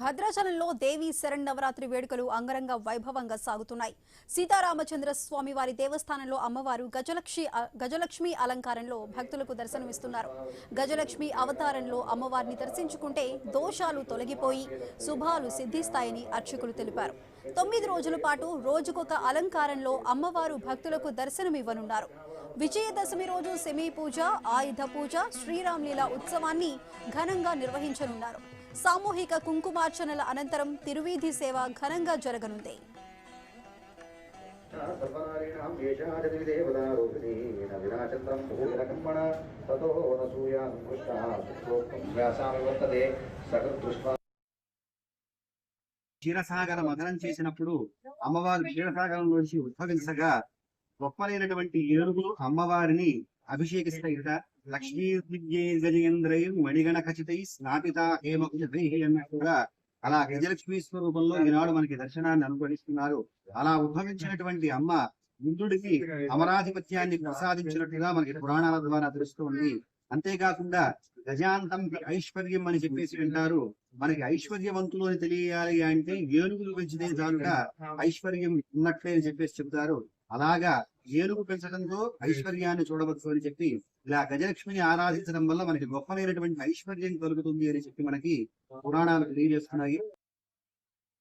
భద్రాచలంలో దేవి శరన్నవరాత్రి వేడుకలు అంగరంగ వైభవంగా సాగుతున్నాయి. సీతారామచంద్ర స్వామి వారి దేవస్థానంలో అమ్మవారు గజలక్ష్మి అలంకారంలో భక్తులకు దర్శనమిస్తున్నారు. గజలక్ష్మి అవతారంలో అమ్మవారిని దర్శించుకుంటే దోషాలు తొలగిపోయి శుభాలు సిద్ధిస్తాయని అర్చకులు తెలిపారు. 9 రోజుల పాటు రోజుకొక అలంకారంలో అమ్మవారు భక్తులకు దర్శనమివ్వనున్నారు. విజయదశమి రోజు సెమీ పూజ, ఆయుధ పూజ, శ్రీరామ్లీల ఉత్సవాన్ని ఘనంగా నిర్వహించనున్నారు. సామూహిక కుంకుమార్చనల అనంతరం తిరువీధి సేవ ఘనంగా జరగనుంది. క్షీరసాగర మదనం చేసినప్పుడు అమ్మవారు క్షీరసాగరం నుంచి ఉద్భవించగా గొప్పలైనటువంటి ఏనుగులు అమ్మవారిని అభిషేకిస్తాయిట. లక్ష్మీ గజేంద్రై మణిగణ ఖచ్చితై స్నాపిత అన్నట్టుగా అలా గజలక్ష్మీ స్వరూపంలో ఈనాడు మనకి దర్శనాన్ని అనుగ్రహిస్తున్నారు. అలా ఉద్భవించినటువంటి అమ్మ ఇంద్రుడికి అమరాధిపత్యాన్ని ప్రసాదించినట్టుగా మనకి పురాణాల ద్వారా తెలుస్తుంది. అంతేకాకుండా గజాంతం ఐశ్వర్యం అని చెప్పేసి వింటారు. మనకి ఐశ్వర్యవంతులు అని తెలియాలి అంటే ఏనుగులు పెంచితే చాలుగా ఐశ్వర్యం ఉన్నట్లే అని చెప్పేసి చెప్తారు. అలాగా ఏనుగు పెంచడంతో ఐశ్వర్యాన్ని చూడవచ్చు అని చెప్పి ఇలా గజలక్ష్మిని ఆరాధించడం వల్ల మనకి గొప్పమైనటువంటి ఐశ్వర్యం కలుగుతుంది అని చెప్పి మనకి పురాణాలు తెలియజేస్తున్నాయి.